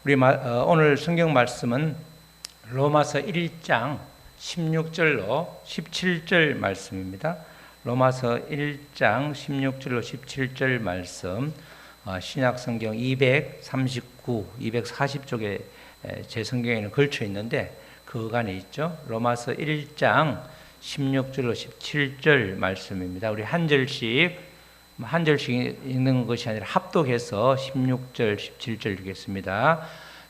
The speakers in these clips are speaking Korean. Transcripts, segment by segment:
오늘 성경 말씀은 로마서 1장 16절로 17절 말씀입니다. 로마서 1장 16절로 17절 말씀, 신약 성경 239, 240쪽에 제 성경에는 걸쳐 있는데 그 안에 있죠. 로마서 1장 16절로 17절 말씀입니다. 우리 한 절씩 읽는 것이 아니라 합독해서 16절, 17절 읽겠습니다.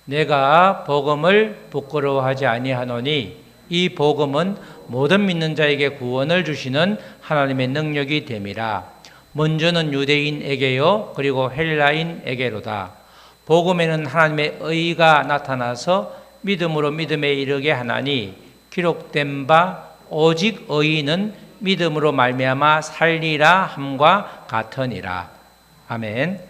내가 복음을 부끄러워하지 아니하노니 이 복음은 모든 믿는 자에게 구원을 주시는 하나님의 능력이 됨이라. 먼저는 유대인에게요 그리고 헬라인에게로다. 복음에는 하나님의 의가 나타나서 믿음으로 믿음에 이르게 하나니 기록된 바 오직 의인은 믿음으로 말미암아 살리라 함과 같으니라. 아멘.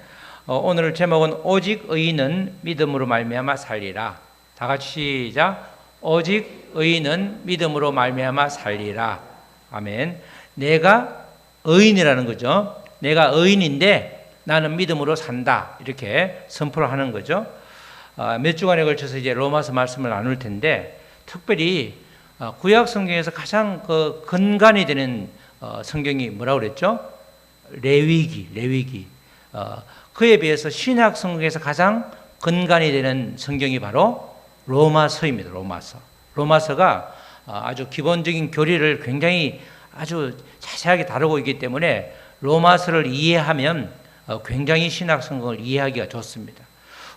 오늘 제목은 오직 의인은 믿음으로 말미암아 살리라. 다 같이 시작. 오직 의인은 믿음으로 말미암아 살리라. 아멘. 내가 의인이라는 거죠. 내가 의인인데 나는 믿음으로 산다. 이렇게 선포를 하는 거죠. 몇 주간에 걸쳐서 이제 로마서 말씀을 나눌 텐데 특별히 구약 성경에서 가장 근간이 되는 성경이 뭐라고 그랬죠? 레위기. 그에 비해서 신약 성경에서 가장 근간이 되는 성경이 바로 로마서입니다. 로마서가 아주 기본적인 교리를 굉장히 아주 자세하게 다루고 있기 때문에 로마서를 이해하면 굉장히 신약 성경을 이해하기가 좋습니다.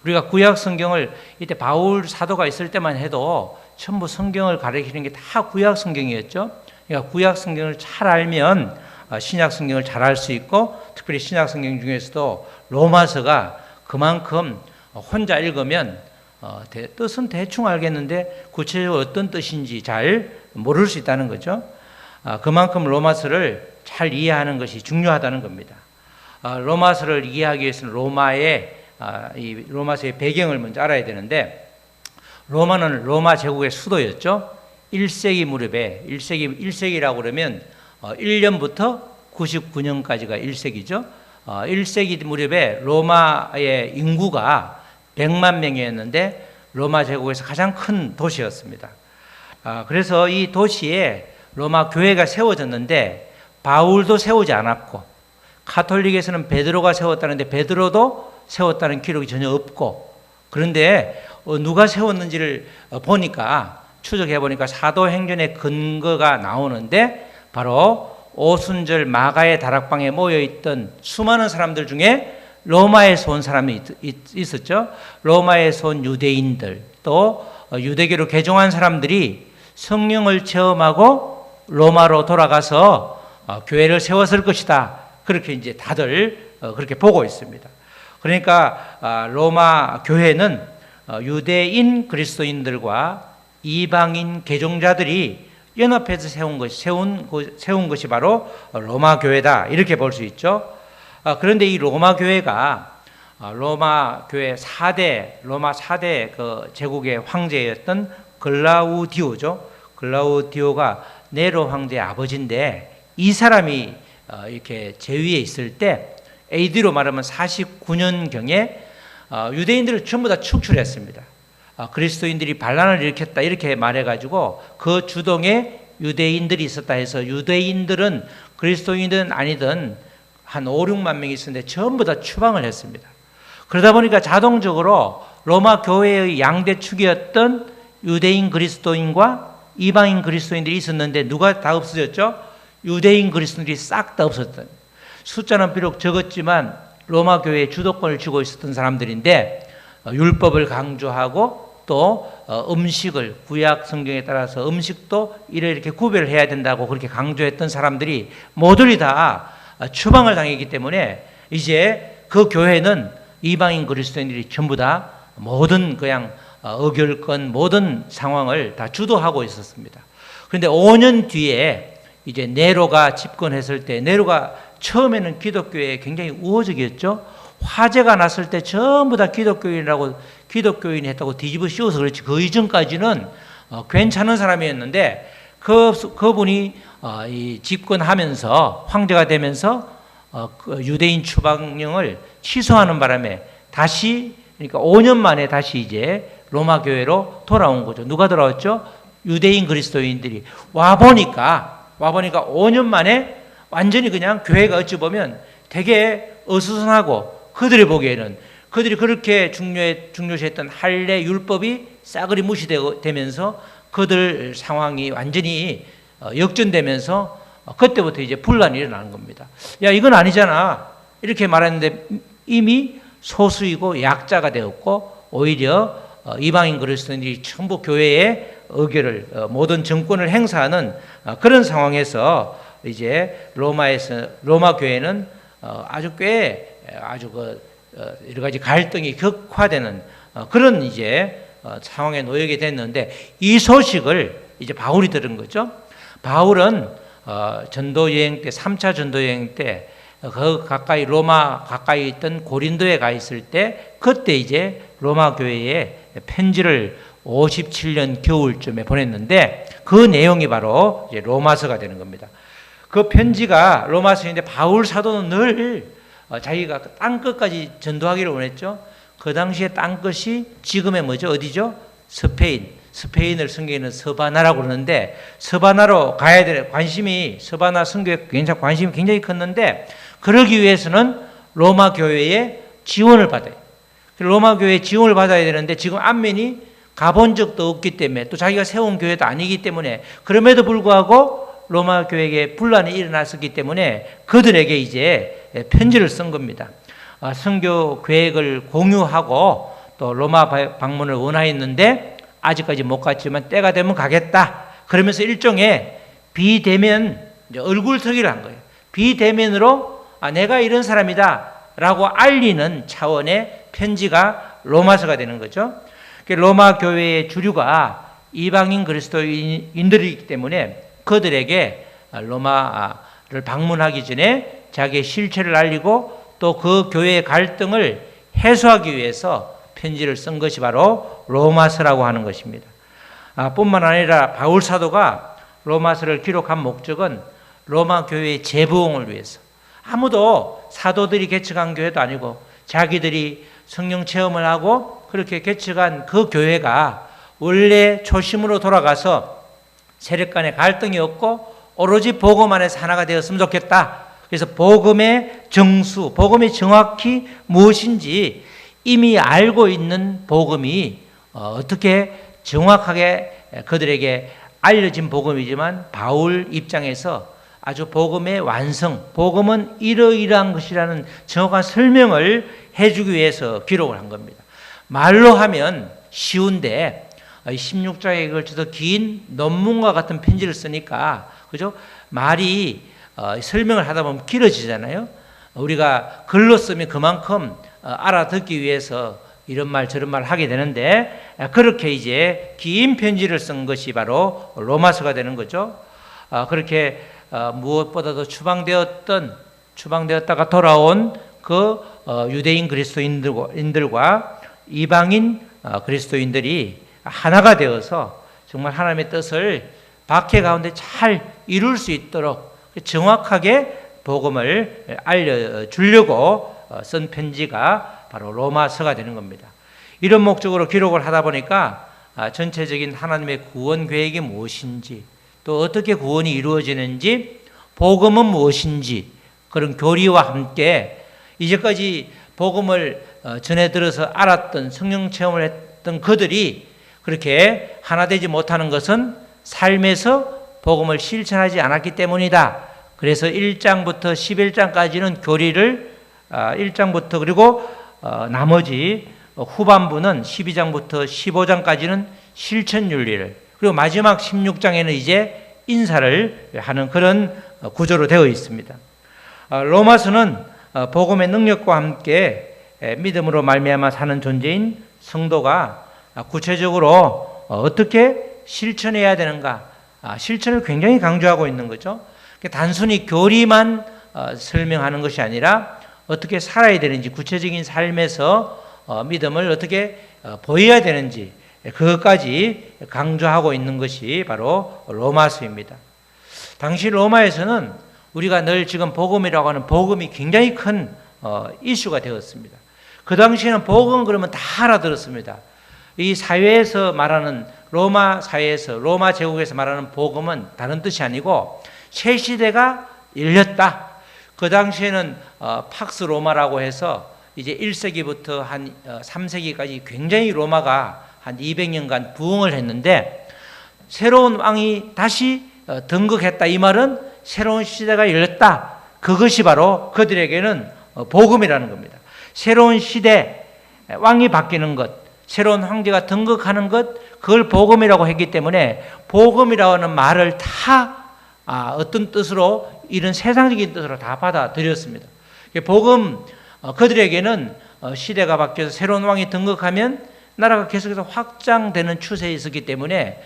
우리가 구약 성경을 이때 바울 사도가 있을 때만 해도 전부 성경을 가르치는 게 다 구약 성경이었죠. 그러니까 구약 성경을 잘 알면 신약 성경을 잘 알 수 있고, 특별히 신약 성경 중에서도 로마서가 그만큼 혼자 읽으면 뜻은 대충 알겠는데 구체적으로 어떤 뜻인지 잘 모를 수 있다는 거죠. 그만큼 로마서를 잘 이해하는 것이 중요하다는 겁니다. 로마서를 이해하기 위해서는 로마서의 배경을 먼저 알아야 되는데, 로마는 로마 제국의 수도였죠. 1세기 무렵에 1세기라고 그러면 1년부터 99년까지가 1세기죠. 1세기 무렵에 로마의 인구가 100만 명이었는데 로마 제국에서 가장 큰 도시였습니다. 그래서 이 도시에 로마 교회가 세워졌는데 바울도 세우지 않았고, 가톨릭에서는 베드로가 세웠다는데 베드로도 세웠다는 기록이 전혀 없고, 그런데 누가 세웠는지를 보니까, 추적해 보니까 사도행전의 근거가 나오는데 바로 오순절 마가의 다락방에 모여있던 수많은 사람들 중에 로마에서 온 사람이 있었죠. 로마에서 온 유대인들, 또 유대교로 개종한 사람들이 성령을 체험하고 로마로 돌아가서 교회를 세웠을 것이다. 그렇게 이제 다들 그렇게 보고 있습니다. 그러니까 로마 교회는 유대인 그리스도인들과 이방인 개종자들이 연합해서 세운 것이 바로 로마 교회다. 이렇게 볼 수 있죠. 그런데 이 로마 교회가 로마 4대 그 제국의 황제였던 글라우디오죠. 글라우디오가 네로 황제의 아버지인데, 이 사람이 이렇게 제위에 있을 때 AD로 말하면 49년경에 유대인들을 전부 다 축출했습니다. 그리스도인들이 반란을 일으켰다 이렇게 말해가지고 그 주동에 유대인들이 있었다 해서 유대인들은 그리스도인든 아니든 한 5, 6만 명이 있었는데 전부 다 추방을 했습니다. 그러다 보니까 자동적으로 로마 교회의 양대 축이었던 유대인 그리스도인과 이방인 그리스도인들이 있었는데 누가 다 없어졌죠? 유대인 그리스도인들이 싹 다 없었던, 숫자는 비록 적었지만 로마 교회의 주도권을 쥐고 있었던 사람들인데, 율법을 강조하고 또 음식을, 구약 성경에 따라서 음식도 이렇게 구별을 해야 된다고 그렇게 강조했던 사람들이 모두리 다 추방을 당했기 때문에 이제 그 교회는 이방인 그리스도인들이 전부 다 모든 그냥 의결권, 모든 상황을 다 주도하고 있었습니다. 그런데 5년 뒤에 이제 네로가 집권했을 때, 네로가 처음에는 기독교에 굉장히 우호적이었죠. 화재가 났을 때 전부 다 기독교인이 했다고 뒤집어 씌워서 그렇지, 그 이전까지는 괜찮은 사람이었는데, 그분이 집권하면서 황제가 되면서 유대인 추방령을 취소하는 바람에 다시 그러니까 5년 만에 다시 이제 로마 교회로 돌아온 거죠. 누가 돌아왔죠? 유대인 그리스도인들이 와 보니까 5년 만에 완전히 그냥 교회가 어찌 보면 되게 어수선하고 그들이 보기에는 그들이 그렇게 중요시했던 할례 율법이 싸그리 무시되면서 그들 상황이 완전히 역전되면서 그때부터 이제 분란이 일어나는 겁니다. 야, 이건 아니잖아. 이렇게 말했는데 이미 소수이고 약자가 되었고 오히려 이방인 그리스도인들이 전부 교회의 의결을 모든 정권을 행사하는 그런 상황에서 이제 로마 교회는 아주 여러 가지 갈등이 격화되는 그런 이제 상황에 놓이게 됐는데 이 소식을 이제 바울이 들은 거죠. 바울은 전도 여행 때 3차 전도 여행 때 그 가까이 로마 가까이 있던 고린도에 가 있을 때 그때 이제 로마 교회에 편지를 57년 겨울쯤에 보냈는데 그 내용이 바로 이제 로마서가 되는 겁니다. 그 편지가 로마서인데 바울 사도는 늘 자기가 땅 끝까지 전도하기를 원했죠. 그 당시에 땅 끝이 지금의 뭐죠? 어디죠? 스페인을 성경에는 서바나라고 그러는데 서바나로 가야 될 서바나 선교에 관심이 굉장히 컸는데 그러기 위해서는 로마 교회의 지원을 받아요. 로마 교회의 지원을 받아야 되는데 지금 안면이 가본 적도 없기 때문에 또 자기가 세운 교회도 아니기 때문에 그럼에도 불구하고 로마 교회에 분란이 일어났었기 때문에 그들에게 이제 편지를 쓴 겁니다. 선교 계획을 공유하고 또 로마 방문을 원하였는데 아직까지 못 갔지만 때가 되면 가겠다. 그러면서 일종의 비대면 얼굴터기를 한 거예요. 비대면으로 내가 이런 사람이다 라고 알리는 차원의 편지가 로마서가 되는 거죠. 로마 교회의 주류가 이방인 그리스도인들이기 때문에 그들에게 로마를 방문하기 전에 자기의 실체를 알리고 또 그 교회의 갈등을 해소하기 위해서 편지를 쓴 것이 바로 로마서라고 하는 것입니다. 뿐만 아니라 바울 사도가 로마서를 기록한 목적은 로마 교회의 재부흥을 위해서 아무도 사도들이 개척한 교회도 아니고 자기들이 성령 체험을 하고 그렇게 개척한 그 교회가 원래 초심으로 돌아가서 세력 간의 갈등이 없고 오로지 복음 안에서 하나가 되었으면 좋겠다. 그래서 복음의 정수, 복음이 정확히 무엇인지 이미 알고 있는 복음이 어떻게 정확하게 그들에게 알려진 복음이지만 바울 입장에서 아주 복음의 완성, 복음은 이러이러한 것이라는 정확한 설명을 해주기 위해서 기록을 한 겁니다. 말로 하면 쉬운데 16장에 걸쳐서 긴 논문과 같은 편지를 쓰니까 그죠? 말이 설명을 하다 보면 길어지잖아요. 우리가 글로 쓰면 그만큼 알아듣기 위해서 이런 말 저런 말 하게 되는데 그렇게 이제 긴 편지를 쓴 것이 바로 로마서가 되는 거죠. 그렇게 무엇보다도 추방되었다가 돌아온 그 유대인 그리스도인들과 이방인 그리스도인들이 하나가 되어서 정말 하나님의 뜻을 박해 가운데 잘 이룰 수 있도록 정확하게 복음을 알려주려고 쓴 편지가 바로 로마서가 되는 겁니다. 이런 목적으로 기록을 하다 보니까 전체적인 하나님의 구원 계획이 무엇인지 또 어떻게 구원이 이루어지는지 복음은 무엇인지 그런 교리와 함께 이제까지 복음을 전해 들어서 알았던 성령 체험을 했던 그들이 그렇게 하나 되지 못하는 것은 삶에서 복음을 실천하지 않았기 때문이다. 그래서 1장부터 11장까지는 교리를 1장부터 그리고 나머지 후반부는 12장부터 15장까지는 실천 윤리를 그리고 마지막 16장에는 이제 인사를 하는 그런 구조로 되어 있습니다. 로마서는 복음의 능력과 함께 믿음으로 말미암아 사는 존재인 성도가 구체적으로 어떻게 실천해야 되는가 실천을 굉장히 강조하고 있는 거죠. 단순히 교리만 설명하는 것이 아니라 어떻게 살아야 되는지 구체적인 삶에서 믿음을 어떻게 보여야 되는지 그것까지 강조하고 있는 것이 바로 로마서입니다. 당시 로마에서는 우리가 늘 지금 복음이라고 하는 복음이 굉장히 큰 이슈가 되었습니다. 그 당시에는 복음 그러면 다 알아들었습니다. 이 사회에서 말하는 로마 사회에서 로마 제국에서 말하는 복음은 다른 뜻이 아니고 새 시대가 열렸다. 그 당시에는 팍스 로마라고 해서 이제 1세기부터 한 3세기까지 굉장히 로마가 한 200년간 부흥을 했는데 새로운 왕이 다시 등극했다. 이 말은 새로운 시대가 열렸다. 그것이 바로 그들에게는 복음이라는 겁니다. 새로운 시대, 왕이 바뀌는 것, 새로운 황제가 등극하는 것, 그걸 복음이라고 했기 때문에 복음이라고 하는 말을 다 어떤 뜻으로 이런 세상적인 뜻으로 다 받아들였습니다. 복음, 그들에게는 시대가 바뀌어서 새로운 왕이 등극하면 나라가 계속해서 확장되는 추세에 있었기 때문에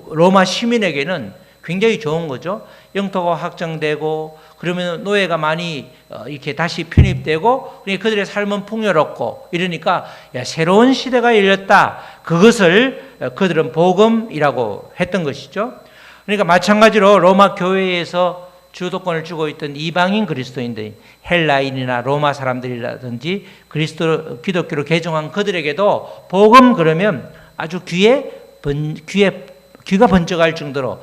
로마 시민에게는 굉장히 좋은 거죠. 영토가 확장되고 그러면 노예가 많이 이렇게 다시 편입되고 그들의 삶은 풍요롭고 이러니까 새로운 시대가 열렸다. 그것을 그들은 복음이라고 했던 것이죠. 그러니까 마찬가지로 로마 교회에서 주도권을 쥐고 있던 이방인 그리스도인들, 헬라인이나 로마 사람들이라든지 기독교로 개종한 그들에게도 복음 그러면 아주 귀가 번쩍할 정도로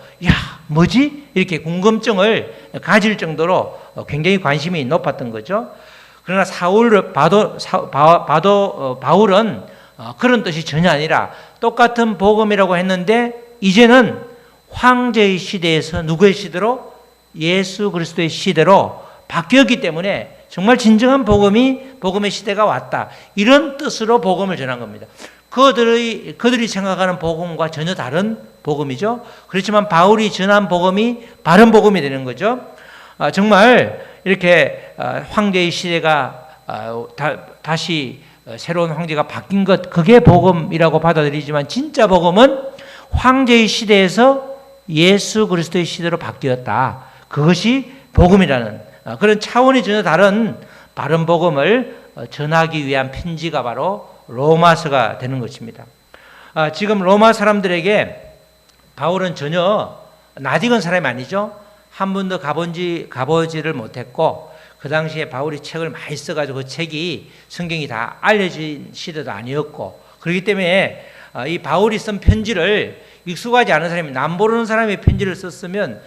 뭐지? 이렇게 궁금증을 가질 정도로 굉장히 관심이 높았던 거죠. 그러나 바울은 그런 뜻이 전혀 아니라 똑같은 복음이라고 했는데 이제는 황제의 시대에서 누구의 시대로? 예수 그리스도의 시대로 바뀌었기 때문에 정말 진정한 복음의 시대가 왔다. 이런 뜻으로 복음을 전한 겁니다. 그들이 생각하는 복음과 전혀 다른 복음이죠. 그렇지만 바울이 전한 복음이 바른 복음이 되는 거죠. 정말 이렇게 황제의 시대가 다시 새로운 황제가 바뀐 것, 그게 복음이라고 받아들이지만 진짜 복음은 황제의 시대에서 예수 그리스도의 시대로 바뀌었다. 그것이 복음이라는 그런 차원이 전혀 다른 바른 복음을 전하기 위한 편지가 바로 로마서가 되는 것입니다. 지금 로마 사람들에게 바울은 전혀 낯익은 사람이 아니죠. 한 번도 가보지를 못했고 그 당시에 바울이 책을 많이 써가지고 그 책이 성경이 다 알려진 시대도 아니었고 그렇기 때문에 이 바울이 쓴 편지를 익숙하지 않은 사람이 남 모르는 사람이 편지를 썼으면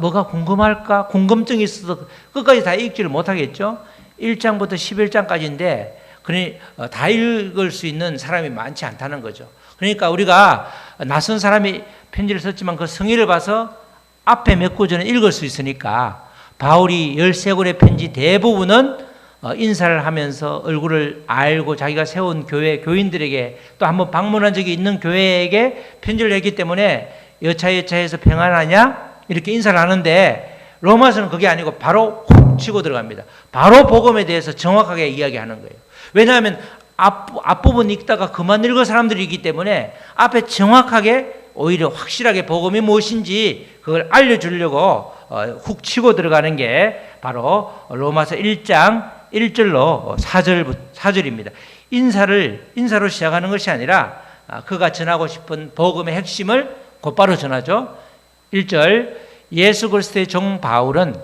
뭐가 궁금할까? 궁금증이 있어서 끝까지 다 읽지를 못하겠죠. 1장부터 11장까지인데 그러니 다 읽을 수 있는 사람이 많지 않다는 거죠. 그러니까 우리가 낯선 사람이 편지를 썼지만 그 성의를 봐서 앞에 몇 구절은 읽을 수 있으니까 바울이 13권의 편지 대부분은 인사를 하면서 얼굴을 알고 자기가 세운 교인들에게 또 한번 방문한 적이 있는 교회에게 편지를 했기 때문에 여차여차해서 평안하냐? 이렇게 인사를 하는데 로마서는 그게 아니고 바로 훅 치고 들어갑니다. 바로 복음에 대해서 정확하게 이야기하는 거예요. 왜냐하면 앞부분 읽다가 그만 읽은 사람들이 있기 때문에 앞에 정확하게 오히려 확실하게 복음이 무엇인지 그걸 알려주려고 훅 치고 들어가는 게 바로 로마서 1장 1절로 4절입니다. 인사로 시작하는 것이 아니라 그가 전하고 싶은 복음의 핵심을 곧바로 전하죠. 1절 예수 그리스도의 종 바울은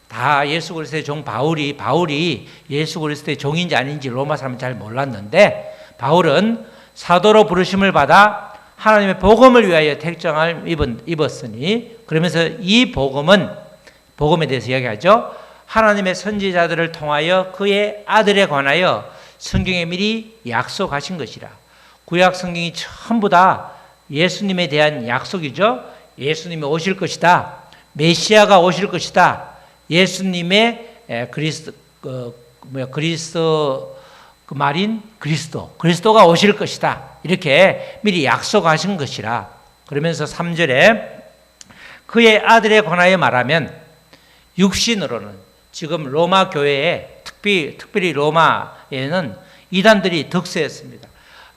다 예수 그리스도의 종 바울이 예수 그리스도의 종인지 아닌지 로마 사람은 잘 몰랐는데 바울은 사도로 부르심을 받아 하나님의 복음을 위하여 택정을 입었으니 그러면서 이 복음에 대해서 이야기하죠. 하나님의 선지자들을 통하여 그의 아들에 관하여 성경에 미리 약속하신 것이라. 구약 성경이 전부 다 예수님에 대한 약속이죠. 예수님이 오실 것이다. 메시아가 오실 것이다. 예수님의 그리스도가 오실 것이다. 이렇게 미리 약속하신 것이라. 그러면서 3절에 그의 아들에 관하여 말하면 육신으로는 지금 로마 교회에 특별히 로마에는 이단들이 득세했습니다.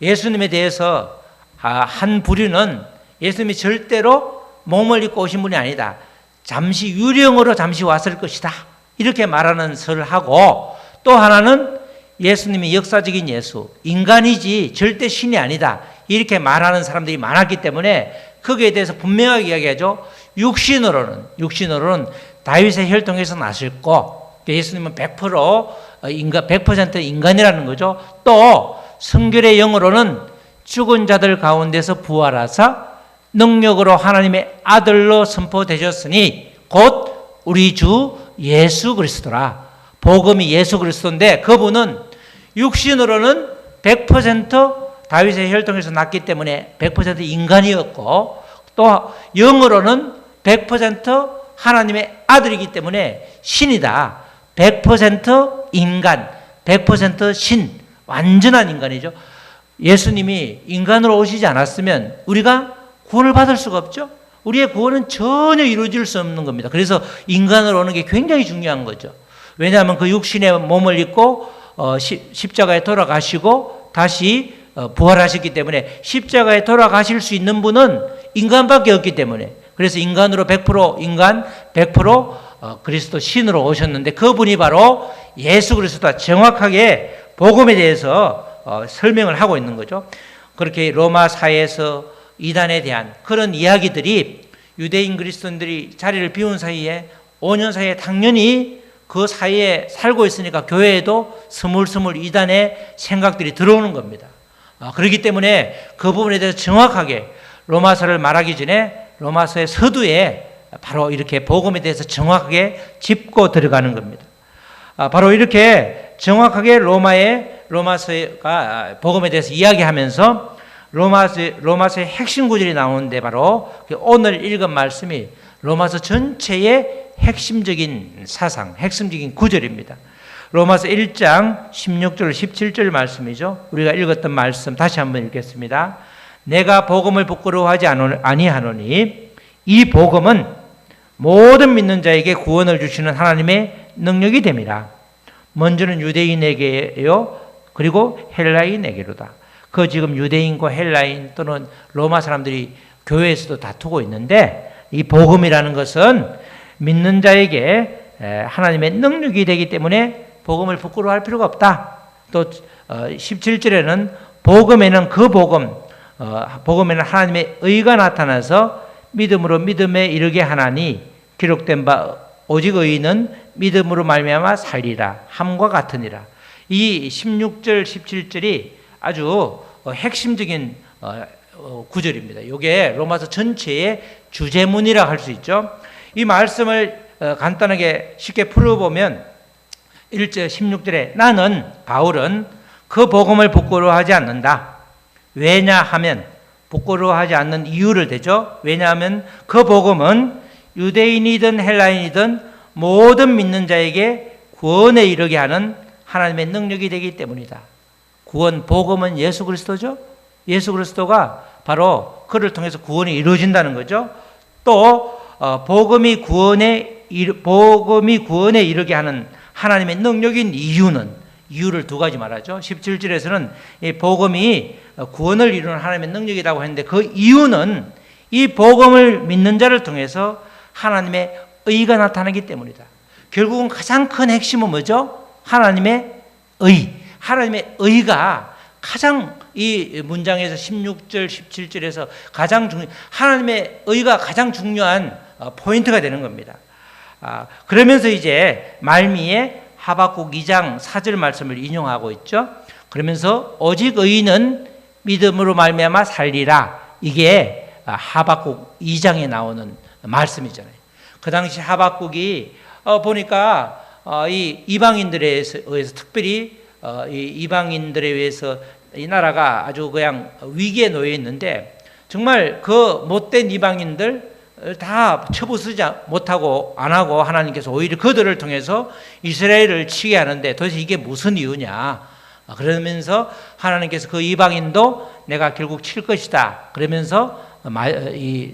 예수님에 대해서 한 부류는 예수님이 절대로 몸을 입고 오신 분이 아니다. 잠시 유령으로 잠시 왔을 것이다. 이렇게 말하는 설을 하고 또 하나는 예수님이 역사적인 예수, 인간이지 절대 신이 아니다. 이렇게 말하는 사람들이 많았기 때문에 거기에 대해서 분명하게 이야기하죠. 육신으로는 다윗의 혈통에서 나셨고 예수님은 100% 인간, 100% 인간이라는 거죠. 또 성결의 영으로는 죽은 자들 가운데서 부활하사 능력으로 하나님의 아들로 선포되셨으니 곧 우리 주 예수 그리스도라. 복음이 예수 그리스도인데 그분은 육신으로는 100% 다윗의 혈통에서 났기 때문에 100% 인간이었고 또 영으로는 100% 하나님의 아들이기 때문에 신이다. 100% 인간, 100% 신, 완전한 인간이죠. 예수님이 인간으로 오시지 않았으면 우리가 구원을 받을 수가 없죠. 우리의 구원은 전혀 이루어질 수 없는 겁니다. 그래서 인간으로 오는 게 굉장히 중요한 거죠. 왜냐하면 그 육신의 몸을 입고 십자가에 돌아가시고 다시 부활하셨기 때문에 십자가에 돌아가실 수 있는 분은 인간밖에 없기 때문에 그래서 인간으로 100% 인간 100% 그리스도 신으로 오셨는데 그분이 바로 예수 그리스도다. 정확하게 복음에 대해서 설명을 하고 있는 거죠. 그렇게 로마사에서 이단에 대한 그런 이야기들이 유대인 그리스도인들이 자리를 비운 사이에 5년 사이에 당연히 그 사이에 살고 있으니까 교회에도 스물스물 이단의 생각들이 들어오는 겁니다. 그렇기 때문에 그 부분에 대해서 정확하게 로마서를 말하기 전에 로마서의 서두에 바로 이렇게 복음에 대해서 정확하게 짚고 들어가는 겁니다. 바로 이렇게 정확하게 로마서가 복음에 대해서 이야기하면서 로마서의 핵심 구절이 나오는데 바로 오늘 읽은 말씀이 로마서 전체의 핵심적인 사상, 핵심적인 구절입니다. 로마서 1장 16절 17절 말씀이죠. 우리가 읽었던 말씀 다시 한번 읽겠습니다. 내가 복음을 부끄러워하지 아니하노니 이 복음은 모든 믿는 자에게 구원을 주시는 하나님의 능력이 됨이라. 먼저는 유대인에게요 그리고 헬라인에게로다. 그 지금 유대인과 헬라인 또는 로마 사람들이 교회에서도 다투고 있는데 이 복음이라는 것은 믿는 자에게 하나님의 능력이 되기 때문에 복음을 부끄러워할 필요가 없다. 또 17절에는 복음에는 복음에는 하나님의 의가 나타나서 믿음으로 믿음에 이르게 하나니 기록된 바 오직 의인은 믿음으로 말미암아 살리라 함과 같으니라. 이 16절 17절이 아주 핵심적인 구절입니다. 이게 로마서 전체의 주제문이라 할 수 있죠. 이 말씀을 간단하게 쉽게 풀어보면 1절 16절에 나는 바울은 그 복음을 부끄러워하지 않는다. 왜냐하면 부끄러워하지 않는 이유를 대죠. 왜냐하면 그 복음은 유대인이든 헬라인이든 모든 믿는 자에게 구원에 이르게 하는 하나님의 능력이 되기 때문이다. 구원, 복음은 예수 그리스도죠. 예수 그리스도가 바로 그를 통해서 구원이 이루어진다는 거죠. 또 복음이 구원에 이르게 하는 하나님의 능력인 이유를 두 가지 말하죠. 17절에서는 이 복음이 구원을 이루는 하나님의 능력이라고 했는데 그 이유는 이 복음을 믿는 자를 통해서 하나님의 의가 나타나기 때문이다. 결국은 가장 큰 핵심은 뭐죠? 하나님의 의. 하나님의 의가 가장 이 문장에서 16절, 17절에서 하나님의 의가 가장 중요한 포인트가 되는 겁니다. 그러면서 이제 말미에 하박국 2장 4절 말씀을 인용하고 있죠. 그러면서 오직 의인은 믿음으로 말미암아 살리라. 이게 하박국 2장에 나오는 말씀이잖아요. 그 당시 하박국이 보니까 이 이방인들에 의해서 특별히 이 이방인들에 의해서 이 나라가 아주 그냥 위기에 놓여 있는데 정말 그 못된 이방인들 다 처부수지 못하고 안 하고 하나님께서 오히려 그들을 통해서 이스라엘을 치게 하는데 도대체 이게 무슨 이유냐? 그러면서 하나님께서 그 이방인도 내가 결국 칠 것이다. 그러면서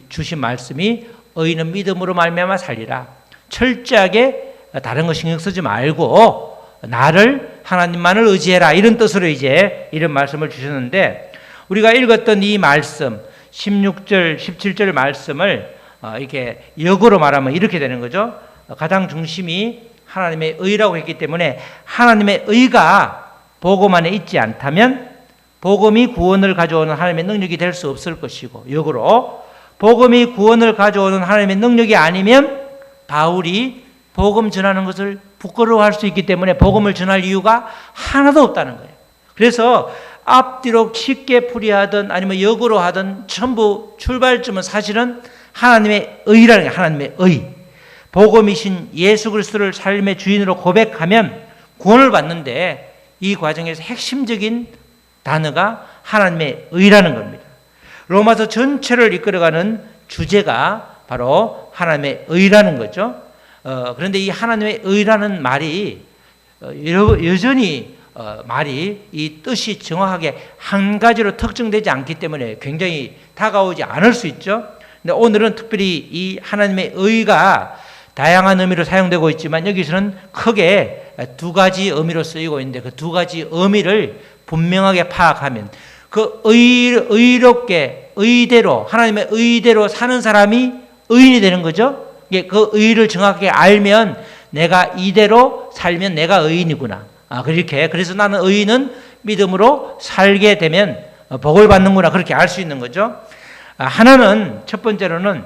주신 말씀이 의인은 믿음으로 말미암아 살리라. 철저하게 다른 거 신경 쓰지 말고 나를 하나님만을 의지해라. 이런 뜻으로 이제 이런 말씀을 주셨는데 우리가 읽었던 이 말씀 16절, 17절 말씀을 이렇게 역으로 말하면 이렇게 되는 거죠. 가장 중심이 하나님의 의라고 했기 때문에 하나님의 의가 복음 안에 있지 않다면 복음이 구원을 가져오는 하나님의 능력이 될 수 없을 것이고 역으로 복음이 구원을 가져오는 하나님의 능력이 아니면 바울이 복음 전하는 것을 부끄러워할 수 있기 때문에 복음을 전할 이유가 하나도 없다는 거예요. 그래서 앞뒤로 쉽게 풀이하든 아니면 역으로 하든 전부 출발점은 사실은 하나님의 의라는 거예요. 하나님의 의. 복음이신 예수 그리스도를 삶의 주인으로 고백하면 구원을 받는데 이 과정에서 핵심적인 단어가 하나님의 의라는 겁니다. 로마서 전체를 이끌어가는 주제가 바로 하나님의 의라는 거죠. 그런데 이 하나님의 의라는 말이 여전히 말이 이 뜻이 정확하게 한 가지로 특정되지 않기 때문에 굉장히 다가오지 않을 수 있죠. 근데 오늘은 특별히 이 하나님의 의가 다양한 의미로 사용되고 있지만 여기서는 크게 두 가지 의미로 쓰이고 있는데 그 두 가지 의미를 분명하게 파악하면 그 의롭게 의대로 하나님의 의대로 사는 사람이 의인이 되는 거죠. 그 의를 정확하게 알면 내가 이대로 살면 내가 의인이구나. 그렇게 그래서 나는 의인은 믿음으로 살게 되면 복을 받는구나. 그렇게 알 수 있는 거죠. 하나는 첫 번째로는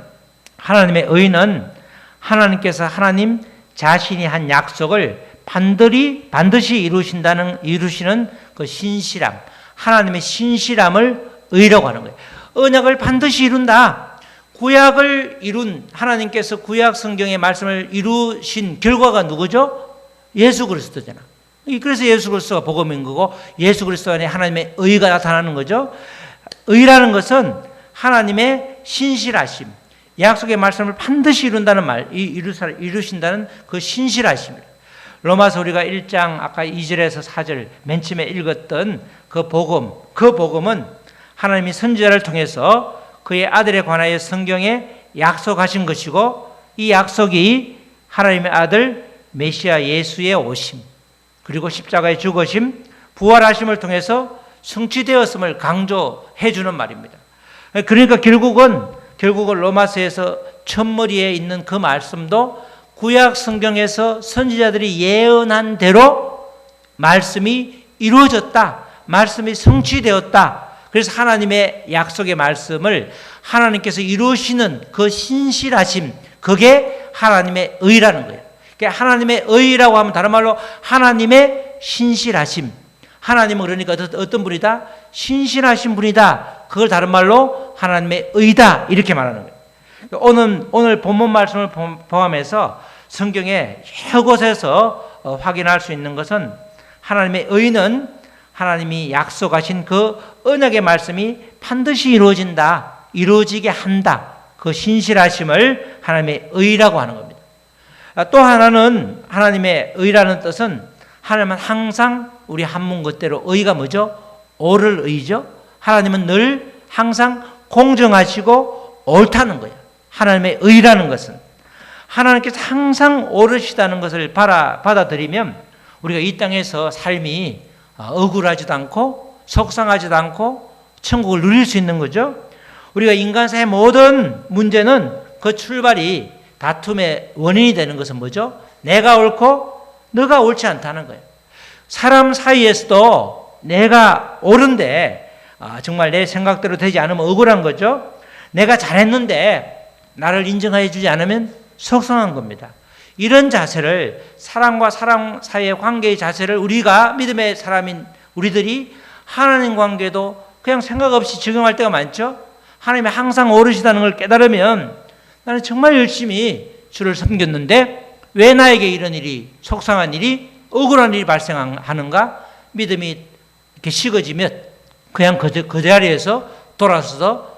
하나님의 의는 하나님께서 하나님 자신이 한 약속을 반드시 이루시는 그 신실함, 하나님의 신실함을 의라고 하는 거예요. 언약을 반드시 이룬다. 구약을 이룬 하나님께서 구약 성경의 말씀을 이루신 결과가 누구죠? 예수 그리스도잖아. 그래서 예수 그리스도가 복음인 거고 예수 그리스도 안에 하나님의 의가 나타나는 거죠. 의라는 것은 하나님의 신실하심, 약속의 말씀을 반드시 이룬다는 말, 이루신다는 그 신실하심이에요. 로마서 우리가 1장 아까 2절에서 4절 맨 처음에 읽었던 그 복음은 하나님이 선지자를 통해서 그의 아들에 관하여 성경에 약속하신 것이고 이 약속이 하나님의 아들 메시아 예수의 오심 그리고 십자가의 죽으심, 부활하심을 통해서 성취되었음을 강조해 주는 말입니다. 그러니까 결국은 로마서에서 첫머리에 있는 그 말씀도 구약 성경에서 선지자들이 예언한 대로 말씀이 이루어졌다. 말씀이 성취되었다. 그래서 하나님의 약속의 말씀을 하나님께서 이루시는 그 신실하심, 그게 하나님의 의라는 거예요. 그러니까 하나님의 의라고 하면 다른 말로 하나님의 신실하심. 하나님은 그러니까 어떤 분이다? 신실하신 분이다. 그걸 다른 말로 하나님의 의다. 이렇게 말하는 거예요. 오늘 본문 말씀을 포함해서 성경의 여러 곳에서 확인할 수 있는 것은 하나님의 의는 하나님이 약속하신 그 언약의 말씀이 반드시 이루어지게 한다. 그 신실하심을 하나님의 의라고 하는 겁니다. 또 하나는 하나님의 의라는 뜻은 하나님은 항상 우리 한문 그대로 의가 뭐죠? 옳을 의죠. 하나님은 늘 항상 공정하시고 옳다는 거예요. 하나님의 의라는 것은 하나님께서 항상 옳으시다는 것을 받아들이면 우리가 이 땅에서 삶이 억울하지도 않고 속상하지도 않고 천국을 누릴 수 있는 거죠. 우리가 인간사의 모든 문제는 그 출발이 다툼의 원인이 되는 것은 뭐죠? 내가 옳고 너가 옳지 않다는 거예요. 사람 사이에서도 내가 옳은데 정말 내 생각대로 되지 않으면 억울한 거죠. 내가 잘했는데 나를 인정해 주지 않으면 속상한 겁니다. 이런 자세를 사람과 사람 사이의 관계의 자세를 우리가 믿음의 사람인 우리들이 하나님 관계도 그냥 생각 없이 적용할 때가 많죠. 하나님이 항상 옳으시다는 걸 깨달으면 나는 정말 열심히 주를 섬겼는데 왜 나에게 이런 일이 속상한 일이 억울한 일이 발생하는가? 믿음이 이렇게 식어지면 그냥 그 자리에서 돌아서서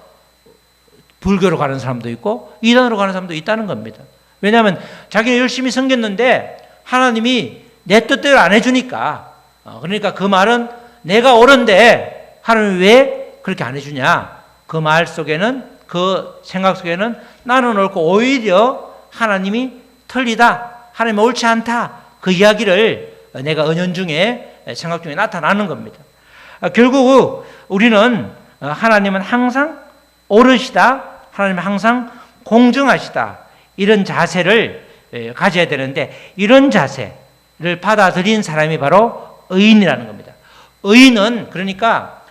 불교로 가는 사람도 있고 이단으로 가는 사람도 있다는 겁니다. 왜냐하면 자기는 열심히 섬겼는데 하나님이 내 뜻대로 안 해주니까 그러니까 그 말은 내가 옳은데 하나님이 왜 그렇게 안 해주냐? 그 말 속에는 그 생각 속에는 나는 옳고 오히려 하나님이 틀리다. 하나님이 옳지 않다. 그 이야기를 내가 은연중에 생각 중에 나타나는 겁니다. 결국 우리는 하나님은 항상 옳으시다. 하나님은 항상 공정하시다. 이런 자세를 가져야 되는데 이런 자세를 받아들인 사람이 바로 의인이라는 겁니다. 의인은 그러니까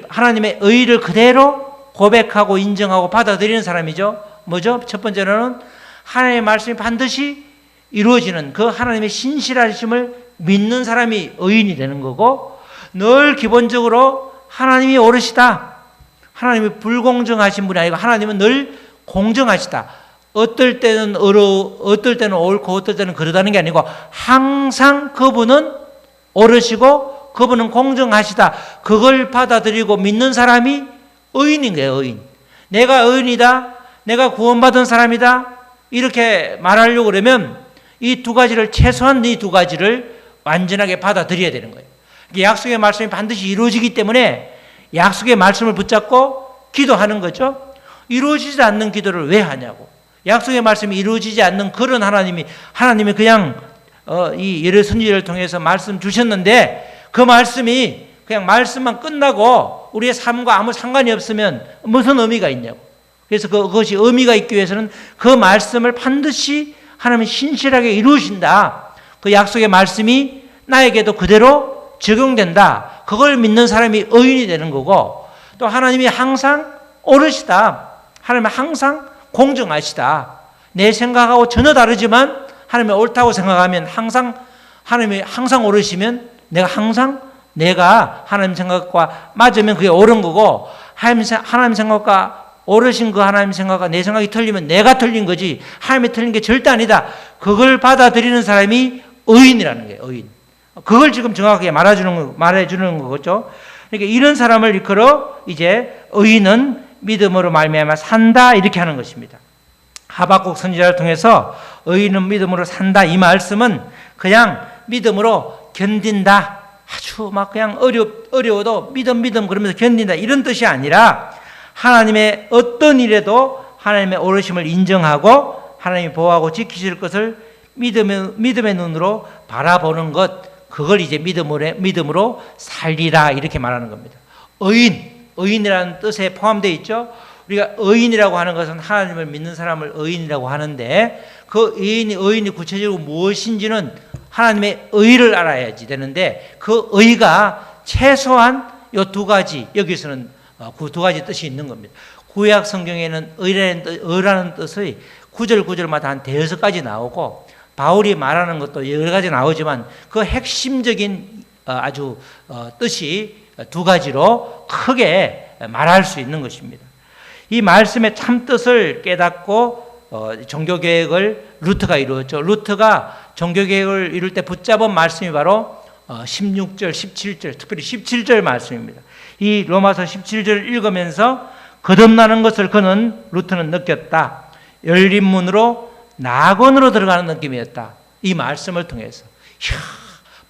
하나님의 의를 그대로 고백하고 인정하고 받아들이는 사람이죠. 뭐죠? 첫 번째로는 하나님의 말씀이 반드시 이루어지는 그 하나님의 신실하심을 믿는 사람이 의인이 되는 거고, 늘 기본적으로 하나님이 옳으시다, 하나님이 불공정하신 분이 아니고 하나님은 늘 공정하시다, 어떨 때는 어떨 때는 옳고 어떨 때는 그러다는 게 아니고 항상 그분은 옳으시고 그분은 공정하시다, 그걸 받아들이고 믿는 사람이 의인인 거예요. 의인. 내가 의인이다, 내가 구원받은 사람이다, 이렇게 말하려고 그러면 이 두 가지를, 최소한 이 두 가지를 완전하게 받아들여야 되는 거예요. 약속의 말씀이 반드시 이루어지기 때문에 약속의 말씀을 붙잡고 기도하는 거죠. 이루어지지 않는 기도를 왜 하냐고. 약속의 말씀이 이루어지지 않는 그런 하나님이 그냥 이 예레 선지자를 통해서 말씀 주셨는데, 그 말씀이 그냥 말씀만 끝나고 우리의 삶과 아무 상관이 없으면 무슨 의미가 있냐고. 그래서 그것이 의미가 있기 위해서는 그 말씀을 반드시 하나님이 신실하게 이루신다, 그 약속의 말씀이 나에게도 그대로 적용된다, 그걸 믿는 사람이 의인이 되는 거고, 또 하나님이 항상 옳으시다, 하나님은 항상 공정하시다, 내 생각하고 전혀 다르지만 하나님이 옳다고 생각하면 하나님이 항상 옳으시면 내가 하나님 생각과 맞으면 그게 옳은 거고, 하나님 생각과 옳으신 그 하나님 생각과 내 생각이 틀리면 내가 틀린 거지 하나님이 틀린 게 절대 아니다, 그걸 받아들이는 사람이 의인이라는 거예요. 의인. 그걸 지금 정확하게 말해주는 거죠. 그러니까 이런 사람을 일컬어 이제 의인은 믿음으로 말미암아 산다, 이렇게 하는 것입니다. 하박국 선지자를 통해서 의인은 믿음으로 산다, 이 말씀은 그냥 믿음으로 견딘다, 아주 막 그냥 어려워도 믿음 그러면서 견딘다, 이런 뜻이 아니라 하나님의 어떤 일에도 하나님의 옳으심을 인정하고 하나님이 보호하고 지키실 것을 믿음의 눈으로 바라보는 것, 그걸 이제 믿음으로 살리라, 이렇게 말하는 겁니다. 의인이라는 뜻에 포함되어 있죠. 우리가 의인이라고 하는 것은 하나님을 믿는 사람을 의인이라고 하는데, 그 의인이 구체적으로 무엇인지는 하나님의 의를 알아야지 되는데, 그 의가 최소한 이 두 가지, 여기서는 그 두 가지 뜻이 있는 겁니다. 구약 성경에는 의라는 뜻의 구절마다 한 대여섯 가지 나오고, 바울이 말하는 것도 여러 가지 나오지만 그 핵심적인 아주 뜻이 두 가지로 크게 말할 수 있는 것입니다. 이 말씀의 참 뜻을 깨닫고 종교개혁을 루터가 이루었죠. 루터가 종교개혁을 이룰 때 붙잡은 말씀이 바로 16절, 17절, 특별히 17절 말씀입니다. 이 로마서 17절을 읽으면서 거듭나는 것을 루터는 느꼈다. 열린 문으로 낙원으로 들어가는 느낌이었다. 이 말씀을 통해서.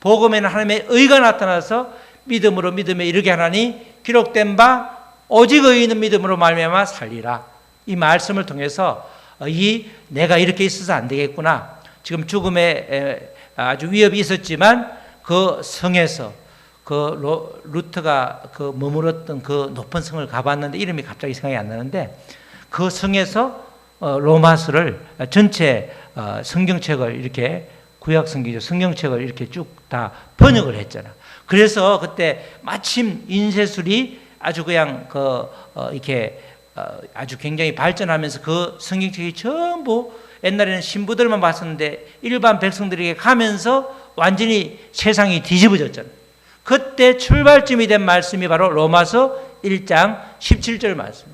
복음에는 하나님의 의가 나타나서 믿음에 이르게 하나니 기록된 바 오직 의인은 믿음으로 말미암아 살리라. 이 말씀을 통해서 내가 이렇게 있어서 안 되겠구나. 지금 죽음에 아주 위협이 있었지만 그 성에서 루터가 머물었던 그 높은 성을 가봤는데 이름이 갑자기 생각이 안 나는데, 그 성에서 로마서를 전체 성경책을 이렇게 구약 성경책을 이렇게 쭉 다 번역을 했잖아. 그래서 그때 마침 인쇄술이 아주 그냥 이렇게 아주 굉장히 발전하면서 그 성경책이 전부 옛날에는 신부들만 봤었는데 일반 백성들에게 가면서 완전히 세상이 뒤집어졌잖아. 그때 출발점이 된 말씀이 바로 로마서 1장 17절 말씀.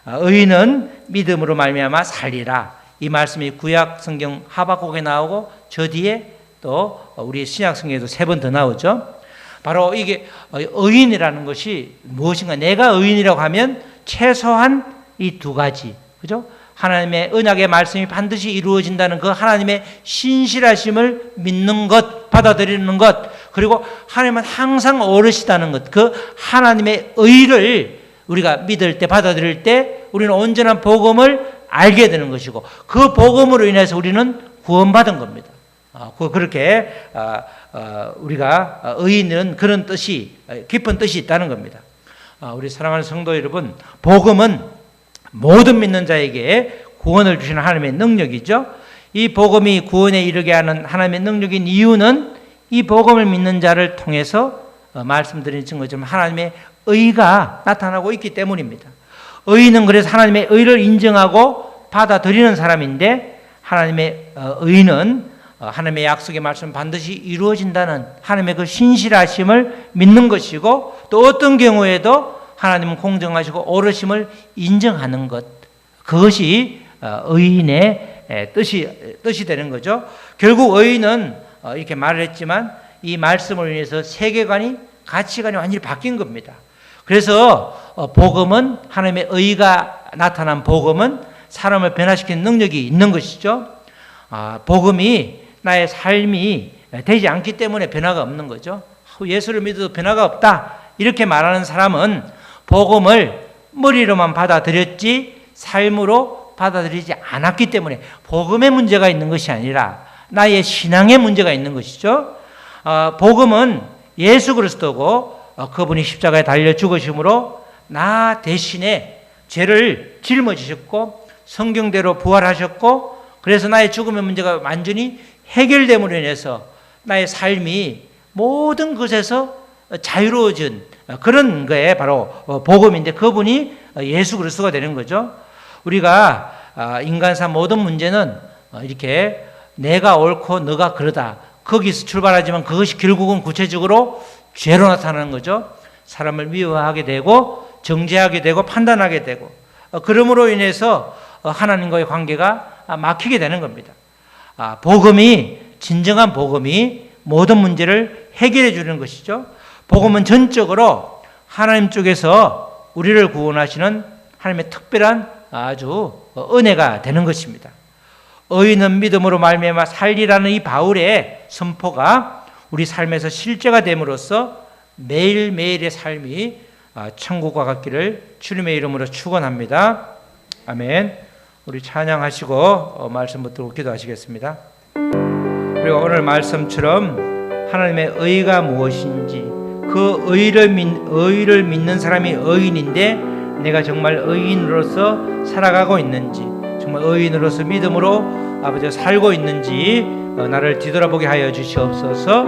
의인은 믿음으로 말미암아 살리라. 이 말씀이 구약 성경 하박국에 나오고 저 뒤에 또 우리 신약 성경에도 3번 더 나오죠. 바로 이게 의인이라는 것이 무엇인가, 내가 의인이라고 하면 최소한 이 두 가지, 그죠? 하나님의 언약의 말씀이 반드시 이루어진다는 그 하나님의 신실하심을 믿는 것, 받아들이는 것, 그리고 하나님은 항상 옳으시다는 것, 그 하나님의 의를 우리가 믿을 때, 받아들일 때 우리는 온전한 복음을 알게 되는 것이고, 그 복음으로 인해서 우리는 구원받은 겁니다. 그렇게 우리가 의인은 그런 뜻이, 깊은 뜻이 있다는 겁니다. 우리 사랑하는 성도 여러분, 복음은 모든 믿는 자에게 구원을 주시는 하나님의 능력이죠. 이 복음이 구원에 이르게 하는 하나님의 능력인 이유는 이 복음을 믿는 자를 통해서 말씀드린 것처럼 하나님의 의가 나타나고 있기 때문입니다. 의인은 그래서 하나님의 의를 인정하고 받아들이는 사람인데, 하나님의 의는 하나님의 약속의 말씀 반드시 이루어진다는 하나님의 그 신실하심을 믿는 것이고, 또 어떤 경우에도 하나님은 공정하시고 옳으심을 인정하는 것, 그것이 의인의 뜻이 되는 거죠. 결국 의인은 이렇게 말을 했지만 이 말씀을 인해서 세계관이, 가치관이 완전히 바뀐 겁니다. 그래서 복음은, 하나님의 의가 나타난 복음은 사람을 변화시키는 능력이 있는 것이죠. 복음이 나의 삶이 되지 않기 때문에 변화가 없는 거죠. 예수를 믿어도 변화가 없다, 이렇게 말하는 사람은 복음을 머리로만 받아들였지 삶으로 받아들이지 않았기 때문에 복음의 문제가 있는 것이 아니라 나의 신앙의 문제가 있는 것이죠. 복음은 예수 그리스도고 그분이 십자가에 달려 죽으심으로 나 대신에 죄를 짊어지셨고 성경대로 부활하셨고, 그래서 나의 죽음의 문제가 완전히 해결됨으로 인해서 나의 삶이 모든 것에서 자유로워진 그런 거에 바로 복음인데, 그분이 예수 그리스도가 되는 거죠. 우리가 인간사 모든 문제는 이렇게 내가 옳고 너가 그러다, 거기서 출발하지만 그것이 결국은 구체적으로 죄로 나타나는 거죠. 사람을 미워하게 되고 정죄하게 되고 판단하게 되고, 그러므로 인해서 하나님과의 관계가 막히게 되는 겁니다. 복음이, 진정한 복음이 모든 문제를 해결해 주는 것이죠. 복음은 전적으로 하나님 쪽에서 우리를 구원하시는 하나님의 특별한 아주 은혜가 되는 것입니다. 의인은 믿음으로 말미암아 살리라는 이 바울의 선포가 우리 삶에서 실제가 됨으로써 매일매일의 삶이 천국과 같기를 주님의 이름으로 축원합니다. 아멘. 우리 찬양하시고 말씀부터 기도하시겠습니다. 그리고 오늘 말씀처럼 하나님의 의가 무엇인지, 그 의를 믿는 사람이 의인인데 내가 정말 의인으로서 살아가고 있는지, 정말 의인으로서 믿음으로 아버지 살고 있는지 나를 뒤돌아보게 하여 주시옵소서.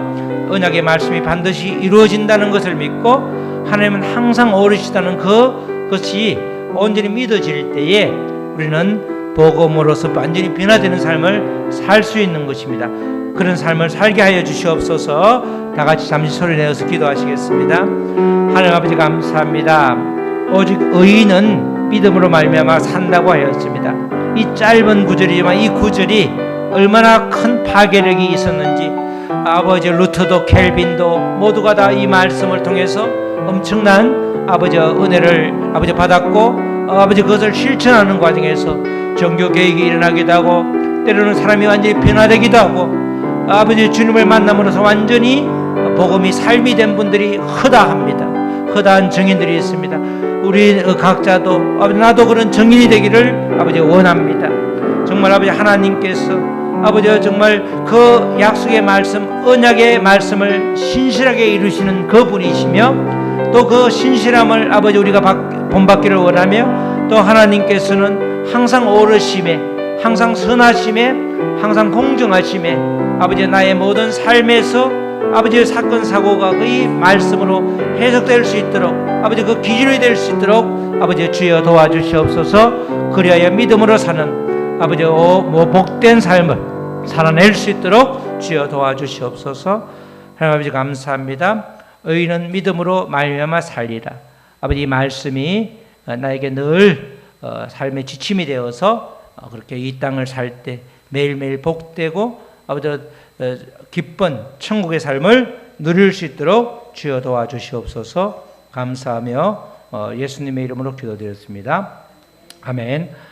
언약의 말씀이 반드시 이루어진다는 것을 믿고 하나님은 항상 옳으시다는 그것이 온전히 믿어질 때에 우리는 복음으로서 완전히 변화되는 삶을 살 수 있는 것입니다. 그런 삶을 살게 하여 주시옵소서. 다 같이 잠시 소리 내어서 기도하시겠습니다. 하나님 아버지 감사합니다. 오직 의인은 믿음으로 말미암아 산다고 하였습니다. 이 짧은 구절이지만 이 구절이 얼마나 큰 파괴력이 있었는지, 아버지 루터도 켈빈도 모두가 다 이 말씀을 통해서 엄청난 아버지 은혜를 아버지 받았고, 아버지 그것을 실천하는 과정에서 종교 개혁이 일어나기도 하고, 때로는 사람이 완전히 변화되기도 하고, 아버지 주님을 만남으로써 완전히 복음이 삶이 된 분들이 허다합니다. 허다한 증인들이 있습니다. 우리 각자도, 아버지 나도 그런 증인이 되기를 아버지 원합니다. 정말 아버지 하나님께서 아버지 정말 그 약속의 말씀, 언약의 말씀을 신실하게 이루시는 그분이시며, 또 그 신실함을 아버지 우리가 본받기를 원하며, 또 하나님께서는 항상 옳으심에, 항상 선하심에, 항상 공정하심에 아버지 나의 모든 삶에서 아버지의 사건 사고가 그 이 말씀으로 해석될 수 있도록 아버지 그 기준이 될 수 있도록 아버지 주여 도와주시옵소서. 그리하여 믿음으로 사는 아버지 복된 삶을 살아낼 수 있도록 주여 도와주시옵소서. 하나님 아버지 감사합니다. 의인은 믿음으로 말미암아 살리라. 아버지 이 말씀이 나에게 늘 삶의 지침이 되어서 그렇게 이 땅을 살 때 매일매일 복되고 아버지 기쁜 천국의 삶을 누릴 수 있도록 주여 도와주시옵소서. 감사하며 예수님의 이름으로 기도드렸습니다. 아멘.